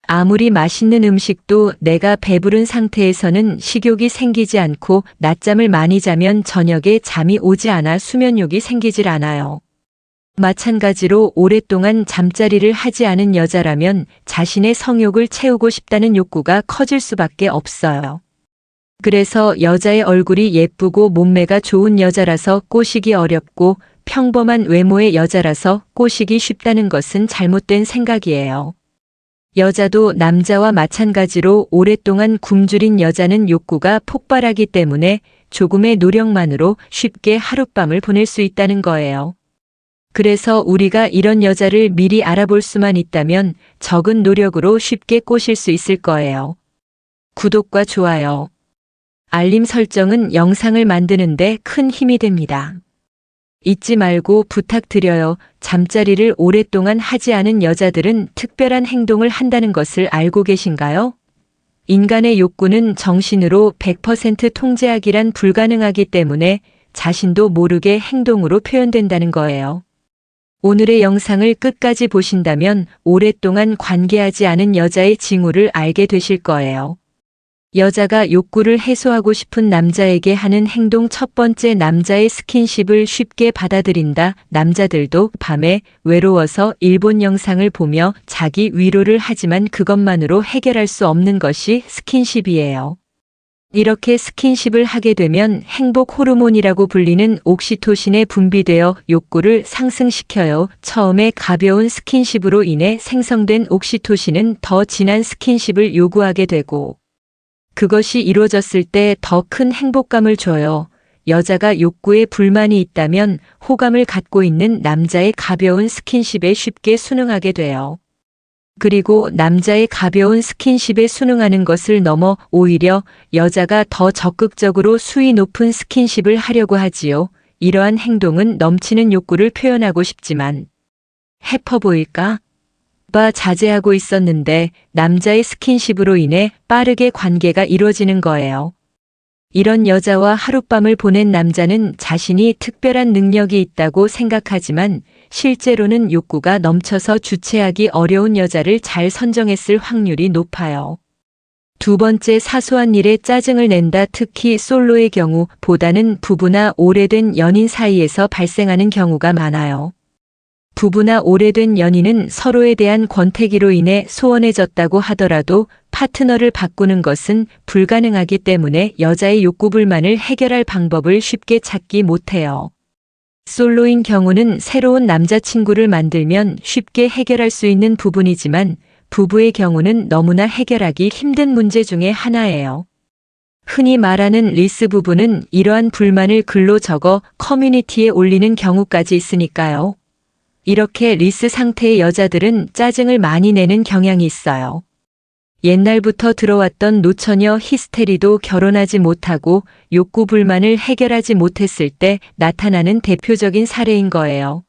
아무리 맛있는 음식도 내가 배부른 상태에서는 식욕이 생기지 않고 낮잠을 많이 자면 저녁에 잠이 오지 않아 수면욕이 생기질 않아요. 마찬가지로 오랫동안 잠자리를 하지 않은 여자라면 자신의 성욕을 채우고 싶다는 욕구가 커질 수밖에 없어요. 그래서 여자의 얼굴이 예쁘고 몸매가 좋은 여자라서 꼬시기 어렵고 평범한 외모의 여자라서 꼬시기 쉽다는 것은 잘못된 생각이에요. 여자도 남자와 마찬가지로 오랫동안 굶주린 여자는 욕구가 폭발하기 때문에 조금의 노력만으로 쉽게 하룻밤을 보낼 수 있다는 거예요. 그래서 우리가 이런 여자를 미리 알아볼 수만 있다면 적은 노력으로 쉽게 꼬실 수 있을 거예요. 구독과 좋아요, 알림 설정은 영상을 만드는데 큰 힘이 됩니다. 잊지 말고 부탁드려요. 잠자리를 오랫동안 하지 않은 여자들은 특별한 행동을 한다는 것을 알고 계신가요? 인간의 욕구는 정신으로 100% 통제하기란 불가능하기 때문에 자신도 모르게 행동으로 표현된다는 거예요. 오늘의 영상을 끝까지 보신다면 오랫동안 관계하지 않은 여자의 징후를 알게 되실 거예요. 여자가 욕구를 해소하고 싶은 남자에게 하는 행동. 첫 번째, 남자의 스킨십을 쉽게 받아들인다. 남자들도 밤에 외로워서 일본 영상을 보며 자기 위로를 하지만 그것만으로 해결할 수 없는 것이 스킨십이에요. 이렇게 스킨십을 하게 되면 행복 호르몬이라고 불리는 옥시토신에 분비되어 욕구를 상승시켜요. 처음에 가벼운 스킨십으로 인해 생성된 옥시토신은 더 진한 스킨십을 요구하게 되고 그것이 이루어졌을 때 더 큰 행복감을 줘요. 여자가 욕구에 불만이 있다면 호감을 갖고 있는 남자의 가벼운 스킨십에 쉽게 순응하게 돼요. 그리고 남자의 가벼운 스킨십에 순응하는 것을 넘어 오히려 여자가 더 적극적으로 수위 높은 스킨십을 하려고 하지요. 이러한 행동은 넘치는 욕구를 표현하고 싶지만 해퍼 보일까 봐 자제하고 있었는데 남자의 스킨십으로 인해 빠르게 관계가 이루어지는 거예요. 이런 여자와 하룻밤을 보낸 남자는 자신이 특별한 능력이 있다고 생각하지만 실제로는 욕구가 넘쳐서 주체하기 어려운 여자를 잘 선정했을 확률이 높아요. 두 번째, 사소한 일에 짜증을 낸다. 특히 솔로의 경우 보다는 부부나 오래된 연인 사이에서 발생하는 경우가 많아요. 부부나 오래된 연인은 서로에 대한 권태기로 인해 소원해졌다고 하더라도 파트너를 바꾸는 것은 불가능하기 때문에 여자의 욕구 불만을 해결할 방법을 쉽게 찾기 못해요. 솔로인 경우는 새로운 남자친구를 만들면 쉽게 해결할 수 있는 부분이지만 부부의 경우는 너무나 해결하기 힘든 문제 중에 하나예요. 흔히 말하는 리스 부부는 이러한 불만을 글로 적어 커뮤니티에 올리는 경우까지 있으니까요. 이렇게 리스 상태의 여자들은 짜증을 많이 내는 경향이 있어요. 옛날부터 들어왔던 노처녀 히스테리도 결혼하지 못하고 욕구 불만을 해결하지 못했을 때 나타나는 대표적인 사례인 거예요.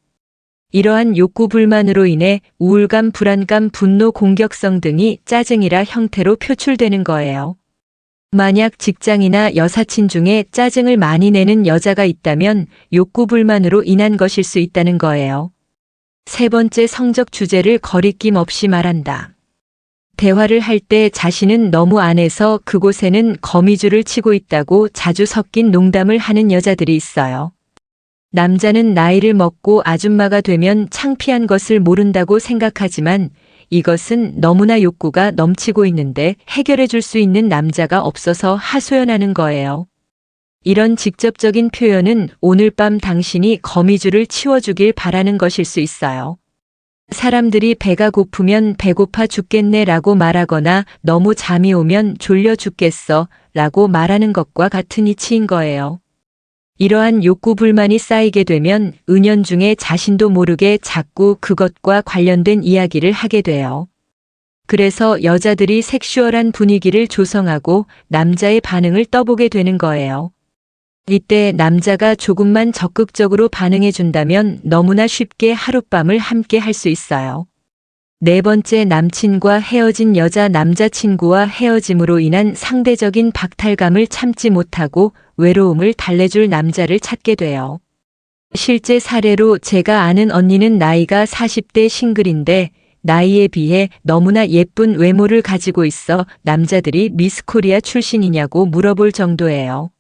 이러한 욕구 불만으로 인해 우울감, 불안감, 분노, 공격성 등이 짜증이라 형태로 표출되는 거예요. 만약 직장이나 여사친 중에 짜증을 많이 내는 여자가 있다면 욕구 불만으로 인한 것일 수 있다는 거예요. 세 번째, 성적 주제를 거리낌 없이 말한다. 대화를 할 때 자신은 너무 안해서 그곳에는 거미줄을 치고 있다고 자주 섞인 농담을 하는 여자들이 있어요. 남자는 나이를 먹고 아줌마가 되면 창피한 것을 모른다고 생각하지만 이것은 너무나 욕구가 넘치고 있는데 해결해 줄 수 있는 남자가 없어서 하소연하는 거예요. 이런 직접적인 표현은 오늘 밤 당신이 거미줄을 치워주길 바라는 것일 수 있어요. 사람들이 배가 고프면 배고파 죽겠네 라고 말하거나 너무 잠이 오면 졸려 죽겠어 라고 말하는 것과 같은 이치인 거예요. 이러한 욕구 불만이 쌓이게 되면 은연중에 자신도 모르게 자꾸 그것과 관련된 이야기를 하게 돼요. 그래서 여자들이 섹슈얼한 분위기를 조성하고 남자의 반응을 떠보게 되는 거예요. 이때 남자가 조금만 적극적으로 반응해 준다면 너무나 쉽게 하룻밤을 함께 할 수 있어요. 네 번째, 남친과 헤어진 여자. 남자친구와 헤어짐으로 인한 상대적인 박탈감을 참지 못하고 외로움을 달래줄 남자를 찾게 돼요. 실제 사례로 제가 아는 언니는 나이가 40대 싱글인데 나이에 비해 너무나 예쁜 외모를 가지고 있어 남자들이 미스 코리아 출신이냐고 물어볼 정도예요.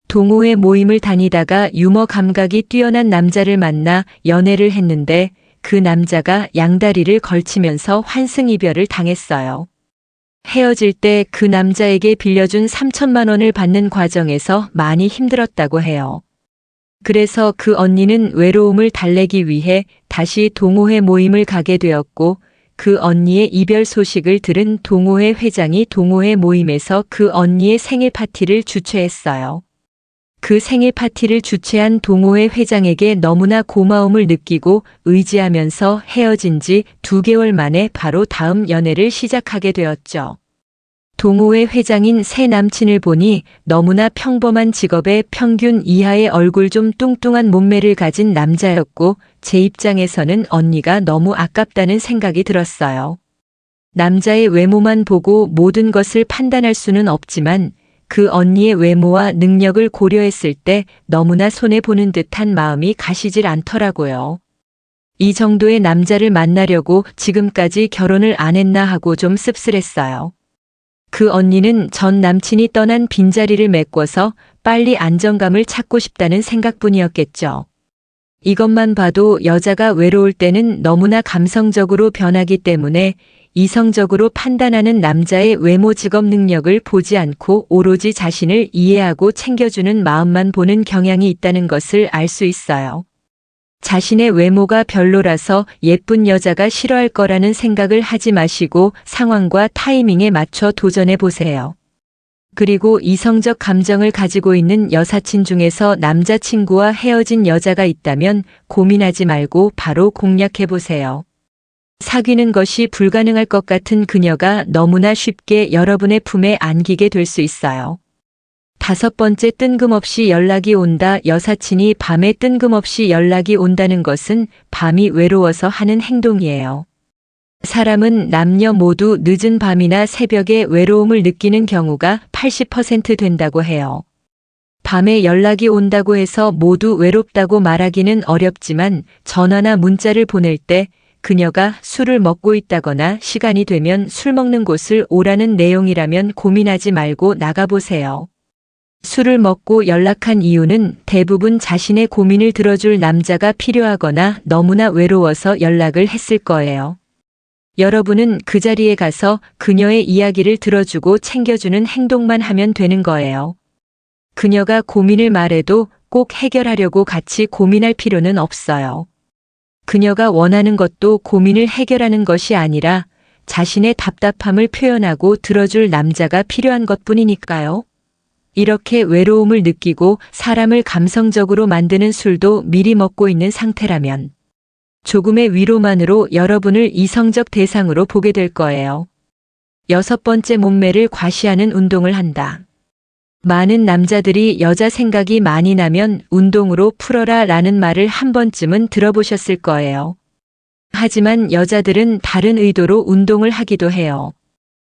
동호회 모임을 다니다가 유머 감각이 뛰어난 남자를 만나 연애를 했는데 그 남자가 양다리를 걸치면서 환승이별을 당했어요. 헤어질 때 그 남자에게 빌려준 3천만 원을 받는 과정에서 많이 힘들었다고 해요. 그래서 그 언니는 외로움을 달래기 위해 다시 동호회 모임을 가게 되었고 그 언니의 이별 소식을 들은 동호회 회장이 동호회 모임에서 그 언니의 생일 파티를 주최했어요. 그 생일 파티를 주최한 동호회 회장에게 너무나 고마움을 느끼고 의지하면서 헤어진 지 2개월 만에 바로 다음 연애를 시작하게 되었죠. 동호회 회장인 새 남친을 보니 너무나 평범한 직업의 평균 이하의 얼굴 좀 뚱뚱한 몸매를 가진 남자였고 제 입장에서는 언니가 너무 아깝다는 생각이 들었어요. 남자의 외모만 보고 모든 것을 판단할 수는 없지만 그 언니의 외모와 능력을 고려했을 때 너무나 손해보는 듯한 마음이 가시질 않더라고요. 이 정도의 남자를 만나려고 지금까지 결혼을 안 했나 하고 좀 씁쓸했어요. 그 언니는 전 남친이 떠난 빈자리를 메꿔서 빨리 안정감을 찾고 싶다는 생각뿐이었겠죠. 이것만 봐도 여자가 외로울 때는 너무나 감성적으로 변하기 때문에 이성적으로 판단하는 남자의 외모 직업 능력을 보지 않고 오로지 자신을 이해하고 챙겨주는 마음만 보는 경향이 있다는 것을 알 수 있어요. 자신의 외모가 별로라서 예쁜 여자가 싫어할 거라는 생각을 하지 마시고 상황과 타이밍에 맞춰 도전해 보세요. 그리고 이성적 감정을 가지고 있는 여사친 중에서 남자친구와 헤어진 여자가 있다면 고민하지 말고 바로 공략해 보세요. 사귀는 것이 불가능할 것 같은 그녀가 너무나 쉽게 여러분의 품에 안기게 될 수 있어요. 5번째, 뜬금없이 연락이 온다. 여사친이 밤에 뜬금없이 연락이 온다는 것은 밤이 외로워서 하는 행동이에요. 사람은 남녀 모두 늦은 밤이나 새벽에 외로움을 느끼는 경우가 80% 된다고 해요. 밤에 연락이 온다고 해서 모두 외롭다고 말하기는 어렵지만 전화나 문자를 보낼 때 그녀가 술을 먹고 있다거나 시간이 되면 술 먹는 곳을 오라는 내용이라면 고민하지 말고 나가보세요. 술을 먹고 연락한 이유는 대부분 자신의 고민을 들어줄 남자가 필요하거나 너무나 외로워서 연락을 했을 거예요. 여러분은 그 자리에 가서 그녀의 이야기를 들어주고 챙겨주는 행동만 하면 되는 거예요. 그녀가 고민을 말해도 꼭 해결하려고 같이 고민할 필요는 없어요. 그녀가 원하는 것도 고민을 해결하는 것이 아니라 자신의 답답함을 표현하고 들어줄 남자가 필요한 것뿐이니까요. 이렇게 외로움을 느끼고 사람을 감성적으로 만드는 술도 미리 먹고 있는 상태라면 조금의 위로만으로 여러분을 이성적 대상으로 보게 될 거예요. 6번째, 몸매를 과시하는 운동을 한다. 많은 남자들이 여자 생각이 많이 나면 운동으로 풀어라 라는 말을 한 번쯤은 들어보셨을 거예요. 하지만 여자들은 다른 의도로 운동을 하기도 해요.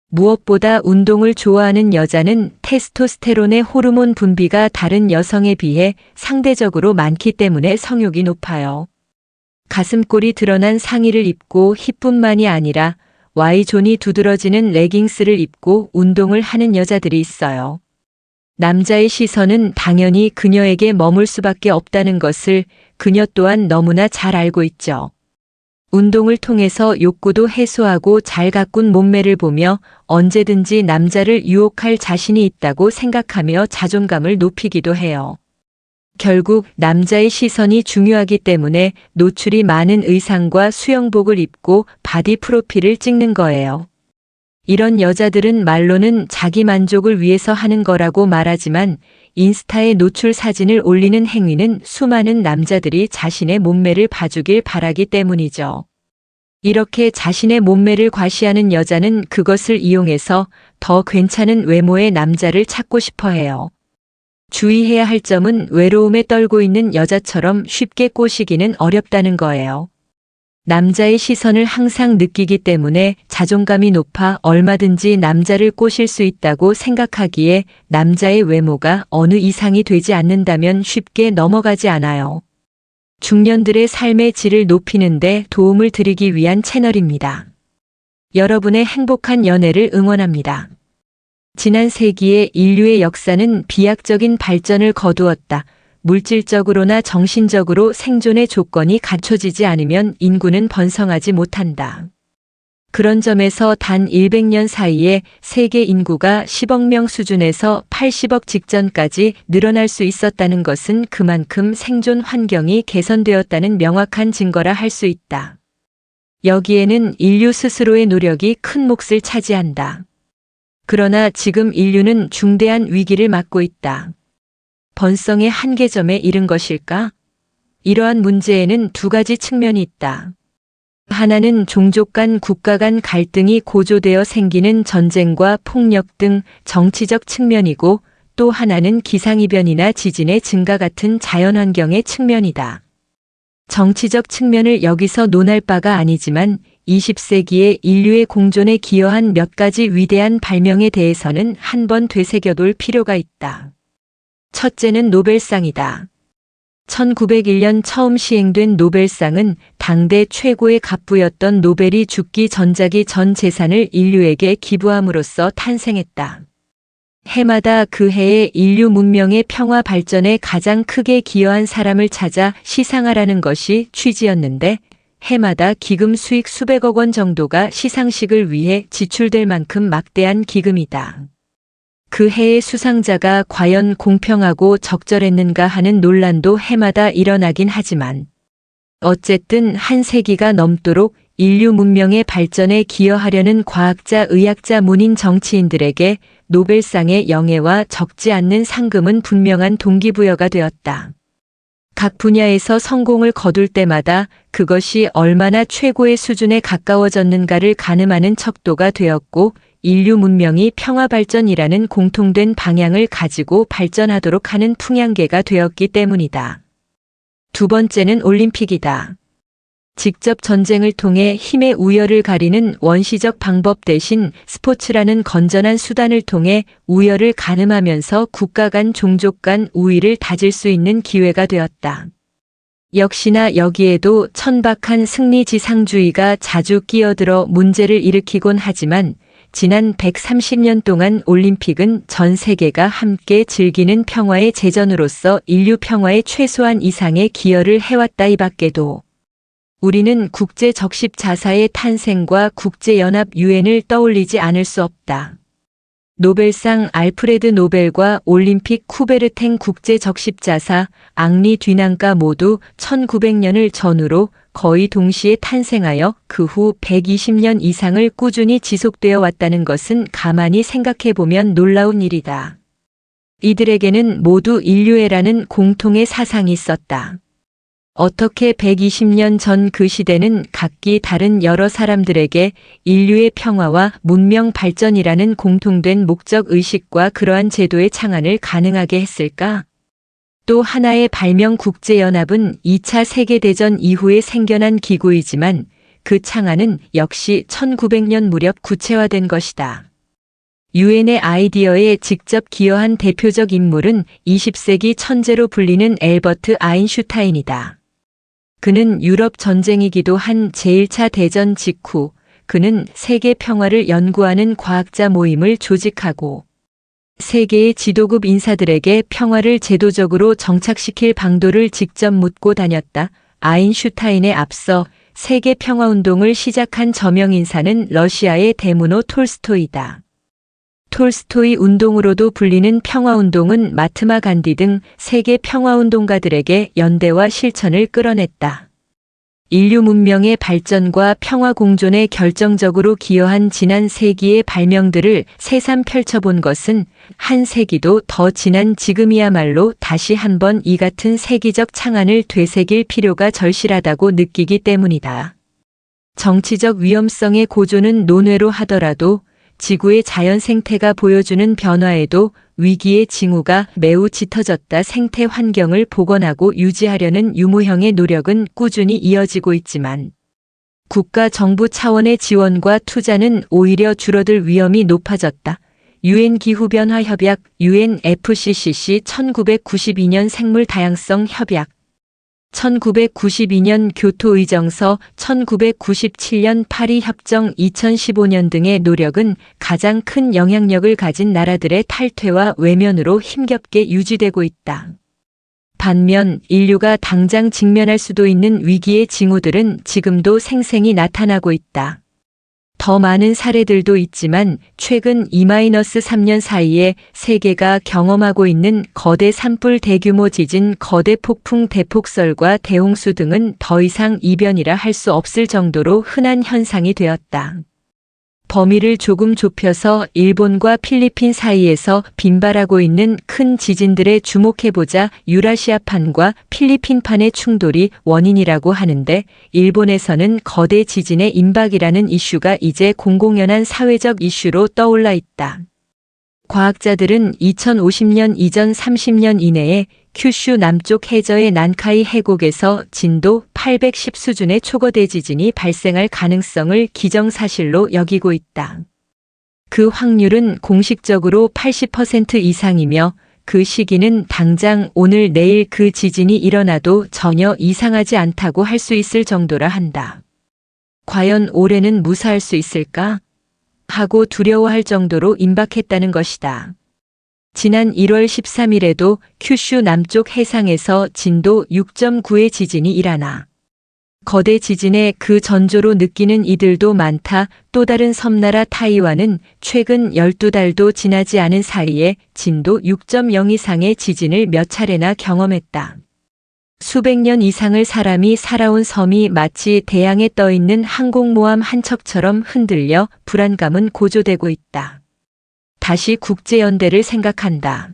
무엇보다 운동을 좋아하는 여자는 테스토스테론의 호르몬 분비가 다른 여성에 비해 상대적으로 많기 때문에 성욕이 높아요. 가슴골이 드러난 상의를 입고 힙뿐만이 아니라 Y존이 두드러지는 레깅스를 입고 운동을 하는 여자들이 있어요. 남자의 시선은 당연히 그녀에게 머물 수밖에 없다는 것을 그녀 또한 너무나 잘 알고 있죠. 운동을 통해서 욕구도 해소하고 잘 가꾼 몸매를 보며 언제든지 남자를 유혹할 자신이 있다고 생각하며 자존감을 높이기도 해요. 결국 남자의 시선이 중요하기 때문에 노출이 많은 의상과 수영복을 입고 바디 프로필을 찍는 거예요. 이런 여자들은 말로는 자기 만족을 위해서 하는 거라고 말하지만 인스타에 노출 사진을 올리는 행위는 수많은 남자들이 자신의 몸매를 봐주길 바라기 때문이죠. 이렇게 자신의 몸매를 과시하는 여자는 그것을 이용해서 더 괜찮은 외모의 남자를 찾고 싶어 해요. 주의해야 할 점은 외로움에 떨고 있는 여자처럼 쉽게 꼬시기는 어렵다는 거예요. 남자의 시선을 항상 느끼기 때문에 자존감이 높아 얼마든지 남자를 꼬실 수 있다고 생각하기에 남자의 외모가 어느 이상이 되지 않는다면 쉽게 넘어가지 않아요. 중년들의 삶의 질을 높이는 데 도움을 드리기 위한 채널입니다. 여러분의 행복한 연애를 응원합니다. 지난 세기의 인류의 역사는 비약적인 발전을 거두었다. 물질적으로나 정신적으로 생존의 조건이 갖춰지지 않으면 인구는 번성하지 못한다. 그런 점에서 단 100년 사이에 세계 인구가 10억 명 수준에서 80억 직전까지 늘어날 수 있었다는 것은 그만큼 생존 환경이 개선되었다는 명확한 증거라 할 수 있다. 여기에는 인류 스스로의 노력이 큰 몫을 차지한다. 그러나 지금 인류는 중대한 위기를 맞고 있다. 번성의 한계점에 이른 것일까? 이러한 문제에는 두 가지 측면이 있다. 하나는 종족 간 국가 간 갈등이 고조되어 생기는 전쟁과 폭력 등 정치적 측면이고, 또 하나는 기상이변이나 지진의 증가 같은 자연환경의 측면이다. 정치적 측면을 여기서 논할 바가 아니지만 20세기의 인류의 공존에 기여한 몇 가지 위대한 발명에 대해서는 한번 되새겨볼 필요가 있다. 첫째는 노벨상이다. 1901년 처음 시행된 노벨상은 당대 최고의 갑부였던 노벨이 죽기 전작이 전 재산을 인류에게 기부함으로써 탄생했다. 해마다 그 해에 인류 문명의 평화 발전에 가장 크게 기여한 사람을 찾아 시상하라는 것이 취지였는데, 해마다 기금 수익 수백억 원 정도가 시상식을 위해 지출될 만큼 막대한 기금이다. 그 해의 수상자가 과연 공평하고 적절했는가 하는 논란도 해마다 일어나긴 하지만, 어쨌든 한 세기가 넘도록 인류 문명의 발전에 기여하려는 과학자, 의학자, 문인, 정치인들에게 노벨상의 영예와 적지 않는 상금은 분명한 동기부여가 되었다. 각 분야에서 성공을 거둘 때마다 그것이 얼마나 최고의 수준에 가까워졌는가를 가늠하는 척도가 되었고, 인류 문명이 평화발전이라는 공통된 방향을 가지고 발전하도록 하는 풍향계가 되었기 때문이다. 두 번째는 올림픽이다. 직접 전쟁을 통해 힘의 우열을 가리는 원시적 방법 대신 스포츠라는 건전한 수단을 통해 우열을 가늠하면서 국가 간, 종족 간 우위를 다질 수 있는 기회가 되었다. 역시나 여기에도 천박한 승리지상주의가 자주 끼어들어 문제를 일으키곤 하지만, 지난 130년 동안 올림픽은 전 세계가 함께 즐기는 평화의 제전으로서 인류 평화의 최소한 이상의 기여를 해왔다. 이 밖에도 우리는 국제 적십 자사의 탄생과 국제연합 유엔을 떠올리지 않을 수 없다. 노벨상 알프레드 노벨과 올림픽 쿠베르탱 국제 적십 자사 앙리 듀낭가 모두 1900년을 전후로 거의 동시에 탄생하여 그 후 120년 이상을 꾸준히 지속되어 왔다는 것은 가만히 생각해 보면 놀라운 일이다. 이들에게는 모두 인류애라는 공통의 사상이 있었다. 어떻게 120년 전 그 시대는 각기 다른 여러 사람들에게 인류의 평화와 문명 발전이라는 공통된 목적 의식과 그러한 제도의 창안을 가능하게 했을까? 또 하나의 발명 국제연합은 2차 세계대전 이후에 생겨난 기구이지만 그 창안은 역시 1900년 무렵 구체화된 것이다. 유엔의 아이디어에 직접 기여한 대표적 인물은 20세기 천재로 불리는 엘버트 아인슈타인이다. 그는 유럽 전쟁이기도 한 제1차 대전 직후 그는 세계 평화를 연구하는 과학자 모임을 조직하고 세계의 지도급 인사들에게 평화를 제도적으로 정착시킬 방도를 직접 묻고 다녔다. 아인슈타인에 앞서 세계 평화운동을 시작한 저명 인사는 러시아의 데무노 톨스토이다. 톨스토이 운동으로도 불리는 평화운동은 마트마 간디 등 세계 평화운동가들에게 연대와 실천을 끌어냈다. 인류 문명의 발전과 평화 공존에 결정적으로 기여한 지난 세기의 발명들을 새삼 펼쳐본 것은 한 세기도 더 지난 지금이야말로 다시 한번 이 같은 세기적 창안을 되새길 필요가 절실하다고 느끼기 때문이다. 정치적 위험성의 고조는 논외로 하더라도 지구의 자연 생태가 보여주는 변화에도 위기의 징후가 매우 짙어졌다. 생태 환경을 복원하고 유지하려는 유무형의 노력은 꾸준히 이어지고 있지만 국가 정부 차원의 지원과 투자는 오히려 줄어들 위험이 높아졌다. 유엔 기후변화 협약 UNFCCC 1992년 생물 다양성 협약 1992년 교토의정서, 1997년 파리협정, 2015년 등의 노력은 가장 큰 영향력을 가진 나라들의 탈퇴와 외면으로 힘겹게 유지되고 있다. 반면 인류가 당장 직면할 수도 있는 위기의 징후들은 지금도 생생히 나타나고 있다. 더 많은 사례들도 있지만 최근 2-3년 사이에 세계가 경험하고 있는 거대 산불, 대규모 지진, 거대 폭풍, 대폭설과 대홍수 등은 더 이상 이변이라 할 수 없을 정도로 흔한 현상이 되었다. 범위를 조금 좁혀서 일본과 필리핀 사이에서 빈발하고 있는 큰 지진들에 주목해보자. 유라시아판과 필리핀판의 충돌이 원인이라고 하는데, 일본에서는 거대 지진의 임박이라는 이슈가 이제 공공연한 사회적 이슈로 떠올라 있다. 과학자들은 2050년 이전 30년 이내에 큐슈 남쪽 해저의 난카이 해곡에서 진도 810 수준의 초거대 지진이 발생할 가능성을 기정사실로 여기고 있다. 그 확률은 공식적으로 80% 이상이며 그 시기는 당장 오늘 내일 그 지진이 일어나도 전혀 이상하지 않다고 할 수 있을 정도라 한다. 과연 올해는 무사할 수 있을까? 하고 두려워할 정도로 임박했다는 것이다. 지난 1월 13일에도 큐슈 남쪽 해상에서 진도 6.9의 지진이 일어나. 거대 지진의 그 전조로 느끼는 이들도 많다. 또 다른 섬나라 타이완은 최근 12달도 지나지 않은 사이에 진도 6.0 이상의 지진을 몇 차례나 경험했다. 수백 년 이상을 사람이 살아온 섬이 마치 대양에 떠있는 항공모함 한 척처럼 흔들려 불안감은 고조되고 있다. 다시 국제연대를 생각한다.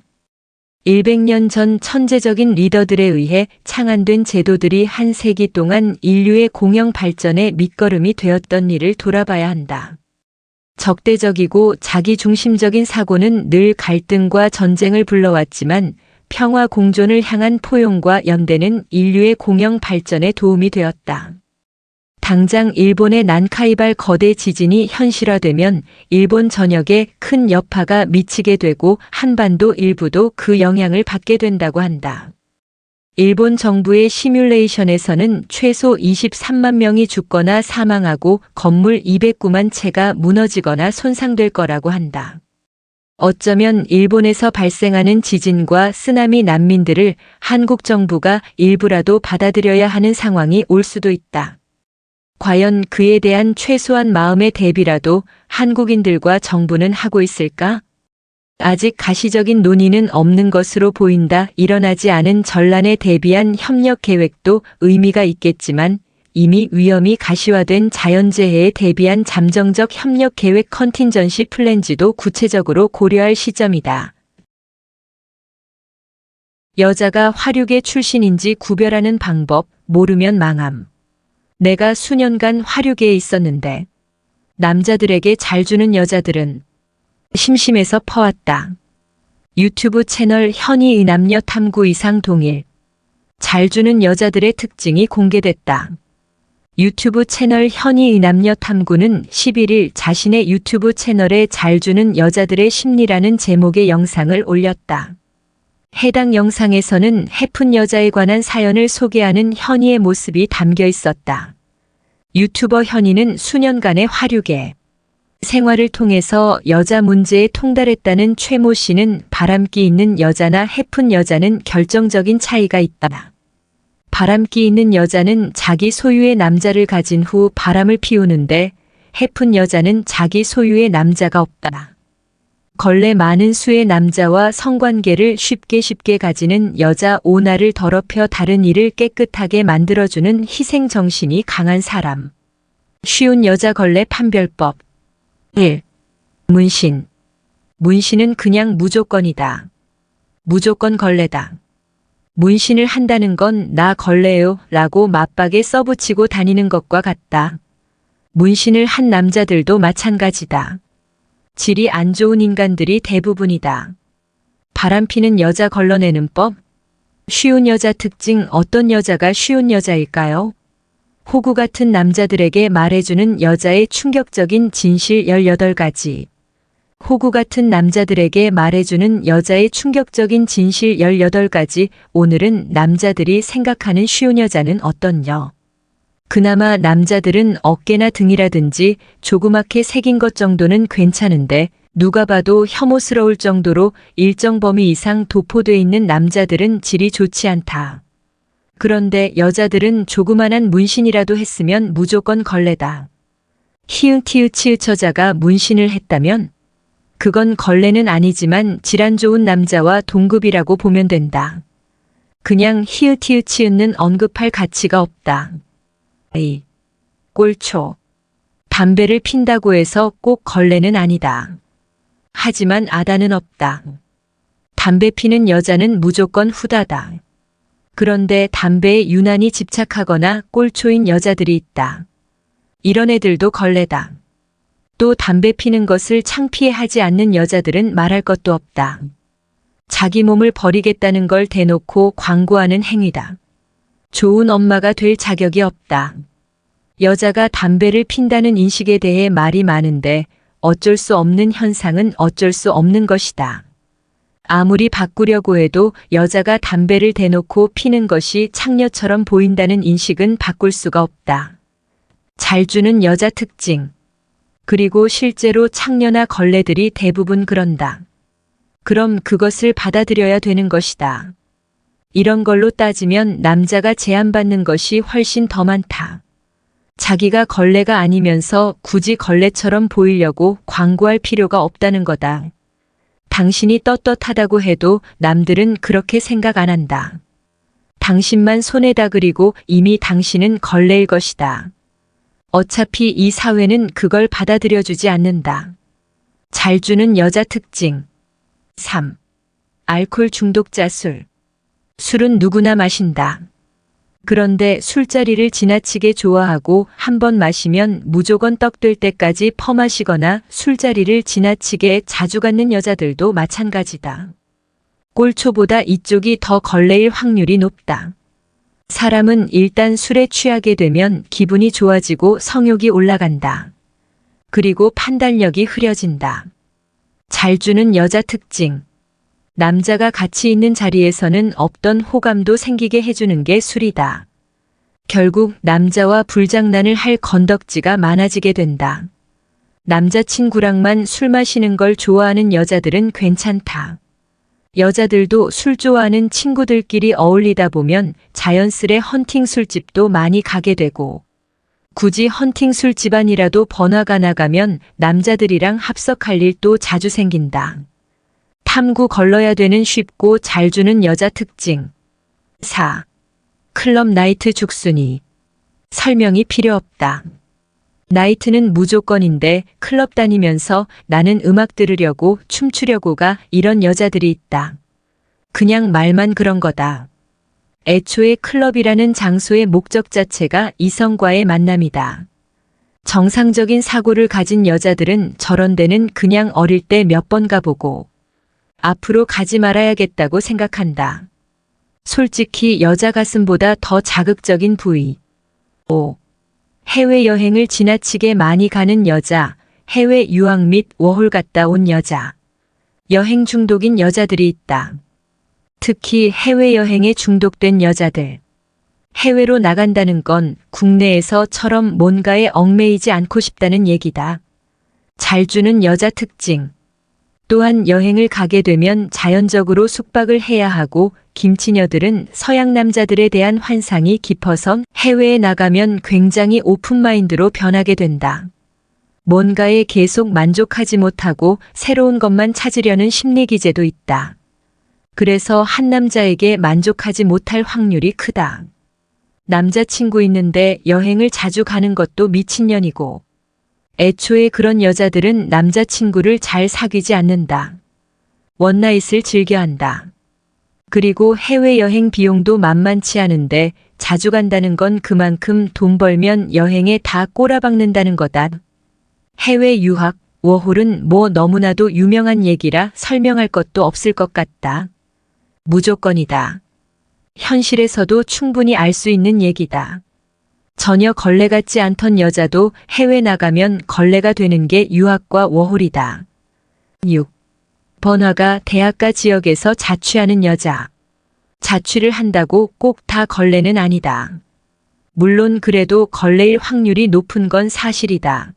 100년 전 천재적인 리더들에 의해 창안된 제도들이 한 세기 동안 인류의 공영 발전의 밑거름이 되었던 일을 돌아봐야 한다. 적대적이고 자기중심적인 사고는 늘 갈등과 전쟁을 불러왔지만 평화 공존을 향한 포용과 연대는 인류의 공영 발전에 도움이 되었다. 당장 일본의 난카이발 거대 지진이 현실화되면 일본 전역에 큰 여파가 미치게 되고 한반도 일부도 그 영향을 받게 된다고 한다. 일본 정부의 시뮬레이션에서는 최소 23만 명이 죽거나 사망하고 건물 209만 채가 무너지거나 손상될 거라고 한다. 어쩌면 일본에서 발생하는 지진과 쓰나미 난민들을 한국 정부가 일부라도 받아들여야 하는 상황이 올 수도 있다. 과연 그에 대한 최소한 마음의 대비라도 한국인들과 정부는 하고 있을까? 아직 가시적인 논의는 없는 것으로 보인다. 일어나지 않은 전란에 대비한 협력 계획도 의미가 있겠지만 이미 위험이 가시화된 자연재해에 대비한 잠정적 협력 계획 컨틴전시 플랜지도 구체적으로 고려할 시점이다. 여자가 화류계 출신인지 구별하는 방법, 모르면 망함. 내가 수년간 화류계에 있었는데 남자들에게 잘 주는 여자들은 심심해서 퍼왔다. 유튜브 채널 현이의 남녀 탐구 이상 동일. 잘 주는 여자들의 특징이 공개됐다. 유튜브 채널 현이의 남녀 탐구는 11일 자신의 유튜브 채널에 잘 주는 여자들의 심리라는 제목의 영상을 올렸다. 해당 영상에서는 해픈 여자에 관한 사연을 소개하는 현이의 모습이 담겨 있었다. 유튜버 현이는 수년간의 화류계 생활을 통해서 여자 문제에 통달했다는 최모 씨는 바람기 있는 여자나 해픈 여자는 결정적인 차이가 있다. 바람기 있는 여자는 자기 소유의 남자를 가진 후 바람을 피우는데 해픈 여자는 자기 소유의 남자가 없다. 걸레 많은 수의 남자와 성관계를 쉽게 가지는 여자, 오나를 더럽혀 다른 이를 깨끗하게 만들어주는 희생정신이 강한 사람. 쉬운 여자 걸레 판별법. 1. 문신. 문신은 그냥 무조건이다. 무조건 걸레다. 문신을 한다는 건 나 걸레요 라고 맞박에 써붙이고 다니는 것과 같다. 문신을 한 남자들도 마찬가지다. 질이 안 좋은 인간들이 대부분이다. 바람피는 여자 걸러내는 법? 쉬운 여자 특징. 어떤 여자가 쉬운 여자일까요? 호구 같은 남자들에게 말해주는 여자의 충격적인 진실 18가지. 호구 같은 남자들에게 말해주는 여자의 충격적인 진실 18가지. 오늘은 남자들이 생각하는 쉬운 여자는 어떻냐? 그나마 남자들은 어깨나 등이라든지 조그맣게 새긴 것 정도는 괜찮은데 누가 봐도 혐오스러울 정도로 일정 범위 이상 도포돼 있는 남자들은 질이 좋지 않다. 그런데 여자들은 조그만한 문신이라도 했으면 무조건 걸레다. 히읗티읗치읓처자가 문신을 했다면 그건 걸레는 아니지만 질환 좋은 남자와 동급이라고 보면 된다. 그냥 히읗티읗치읓는 언급할 가치가 없다. 꼴초. 담배를 핀다고 해서 꼭 걸레는 아니다. 하지만 아다는 없다. 담배 피는 여자는 무조건 후다다. 그런데 담배에 유난히 집착하거나 꼴초인 여자들이 있다. 이런 애들도 걸레다. 또 담배 피는 것을 창피해하지 않는 여자들은 말할 것도 없다. 자기 몸을 버리겠다는 걸 대놓고 광고하는 행위다. 좋은 엄마가 될 자격이 없다. 여자가 담배를 핀다는 인식에 대해 말이 많은데 어쩔 수 없는 현상은 어쩔 수 없는 것이다. 아무리 바꾸려고 해도 여자가 담배를 대놓고 피는 것이 창녀처럼 보인다는 인식은 바꿀 수가 없다. 잘 주는 여자 특징. 그리고 실제로 창녀나 걸레들이 대부분 그런다. 그럼 그것을 받아들여야 되는 것이다. 이런 걸로 따지면 남자가 제한받는 것이 훨씬 더 많다. 자기가 걸레가 아니면서 굳이 걸레처럼 보이려고 광고할 필요가 없다는 거다. 당신이 떳떳하다고 해도 남들은 그렇게 생각 안 한다. 당신만 손에다 그리고 이미 당신은 걸레일 것이다. 어차피 이 사회는 그걸 받아들여주지 않는다. 잘 주는 여자 특징. 3. 알코올 중독자 술. 술은 누구나 마신다. 그런데 술자리를 지나치게 좋아하고 한 번 마시면 무조건 떡될 때까지 퍼마시거나 술자리를 지나치게 자주 갖는 여자들도 마찬가지다. 꼴초보다 이쪽이 더 걸레일 확률이 높다. 사람은 일단 술에 취하게 되면 기분이 좋아지고 성욕이 올라간다. 그리고 판단력이 흐려진다. 잘 주는 여자 특징. 남자가 같이 있는 자리에서는 없던 호감도 생기게 해주는 게 술이다. 결국 남자와 불장난을 할 건덕지가 많아지게 된다. 남자친구랑만 술 마시는 걸 좋아하는 여자들은 괜찮다. 여자들도 술 좋아하는 친구들끼리 어울리다 보면 자연스레 헌팅 술집도 많이 가게 되고, 굳이 헌팅 술집 아니라도 번화가 나가면 남자들이랑 합석할 일도 자주 생긴다. 탐구 걸러야 되는 쉽고 잘 주는 여자 특징. 4. 클럽 나이트 죽순이. 설명이 필요 없다. 나이트는 무조건인데 클럽 다니면서 나는 음악 들으려고 춤추려고가 이런 여자들이 있다. 그냥 말만 그런 거다. 애초에 클럽이라는 장소의 목적 자체가 이성과의 만남이다. 정상적인 사고를 가진 여자들은 저런 데는 그냥 어릴 때 몇 번 가보고 앞으로 가지 말아야겠다고 생각한다. 솔직히 여자 가슴보다 더 자극적인 부위. 5. 해외여행을 지나치게 많이 가는 여자, 해외 유학 및 워홀 갔다 온 여자. 여행 중독인 여자들이 있다. 특히 해외여행에 중독된 여자들. 해외로 나간다는 건 국내에서처럼 뭔가에 얽매이지 않고 싶다는 얘기다. 잘 주는 여자 특징. 또한 여행을 가게 되면 자연적으로 숙박을 해야 하고 김치녀들은 서양 남자들에 대한 환상이 깊어서 해외에 나가면 굉장히 오픈마인드로 변하게 된다. 뭔가에 계속 만족하지 못하고 새로운 것만 찾으려는 심리기제도 있다. 그래서 한 남자에게 만족하지 못할 확률이 크다. 남자친구 있는데 여행을 자주 가는 것도 미친년이고, 애초에 그런 여자들은 남자친구를 잘 사귀지 않는다. 원나잇을 즐겨한다. 그리고 해외여행 비용도 만만치 않은데 자주 간다는 건 그만큼 돈 벌면 여행에 다 꼬라박는다는 거다. 해외 유학, 워홀은 뭐 너무나도 유명한 얘기라 설명할 것도 없을 것 같다. 무조건이다. 현실에서도 충분히 알 수 있는 얘기다. 전혀 걸레 같지 않던 여자도 해외 나가면 걸레가 되는 게 유학과 워홀이다. 6. 번화가 대학가 지역에서 자취하는 여자. 자취를 한다고 꼭 다 걸레는 아니다. 물론 그래도 걸레일 확률이 높은 건 사실이다.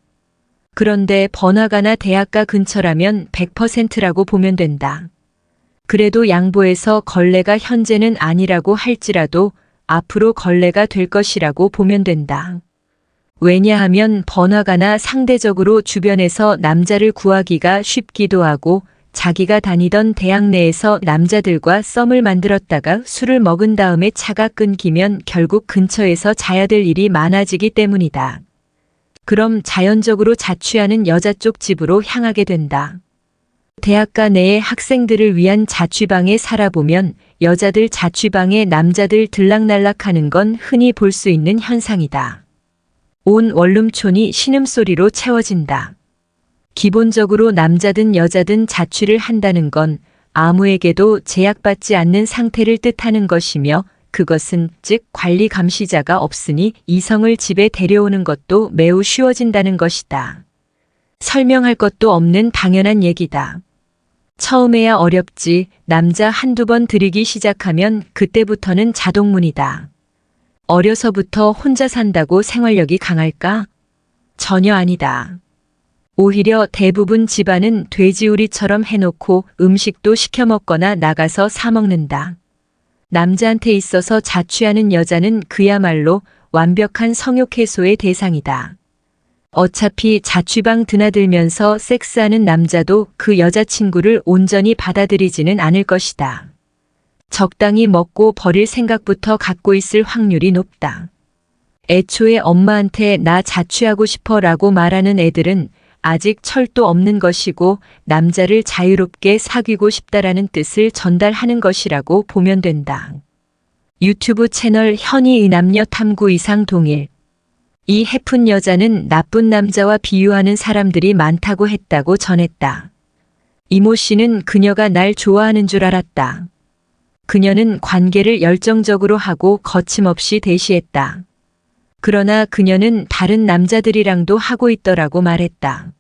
그런데 번화가나 대학가 근처라면 100%라고 보면 된다. 그래도 양보해서 걸레가 현재는 아니라고 할지라도 앞으로 걸레가 될 것이라고 보면 된다. 왜냐하면 번화가나 상대적으로 주변에서 남자를 구하기가 쉽기도 하고 자기가 다니던 대학 내에서 남자들과 썸을 만들었다가 술을 먹은 다음에 차가 끊기면 결국 근처에서 자야 될 일이 많아지기 때문이다. 그럼 자연적으로 자취하는 여자 쪽 집으로 향하게 된다. 대학가 내의 학생들을 위한 자취방에 살아보면 여자들 자취방에 남자들 들락날락하는 건 흔히 볼 수 있는 현상이다. 온 원룸촌이 신음소리로 채워진다. 기본적으로 남자든 여자든 자취를 한다는 건 아무에게도 제약받지 않는 상태를 뜻하는 것이며 그것은 즉 관리 감시자가 없으니 이성을 집에 데려오는 것도 매우 쉬워진다는 것이다. 설명할 것도 없는 당연한 얘기다. 처음에야 어렵지 남자 한두 번 들이기 시작하면 그때부터는 자동문이다. 어려서부터 혼자 산다고 생활력이 강할까? 전혀 아니다. 오히려 대부분 집안은 돼지우리처럼 해놓고 음식도 시켜 먹거나 나가서 사 먹는다. 남자한테 있어서 자취하는 여자는 그야말로 완벽한 성욕 해소의 대상이다. 어차피 자취방 드나들면서 섹스하는 남자도 그 여자친구를 온전히 받아들이지는 않을 것이다. 적당히 먹고 버릴 생각부터 갖고 있을 확률이 높다. 애초에 엄마한테 나 자취하고 싶어 라고 말하는 애들은 아직 철도 없는 것이고 남자를 자유롭게 사귀고 싶다라는 뜻을 전달하는 것이라고 보면 된다. 유튜브 채널 현이의 남녀 탐구 이상 동일. 이 해픈 여자는 나쁜 남자와 비유하는 사람들이 많다고 했다고 전했다. 이모 씨는 그녀가 날 좋아하는 줄 알았다. 그녀는 관계를 열정적으로 하고 거침없이 대시했다. 그러나 그녀는 다른 남자들이랑도 하고 있더라고 말했다.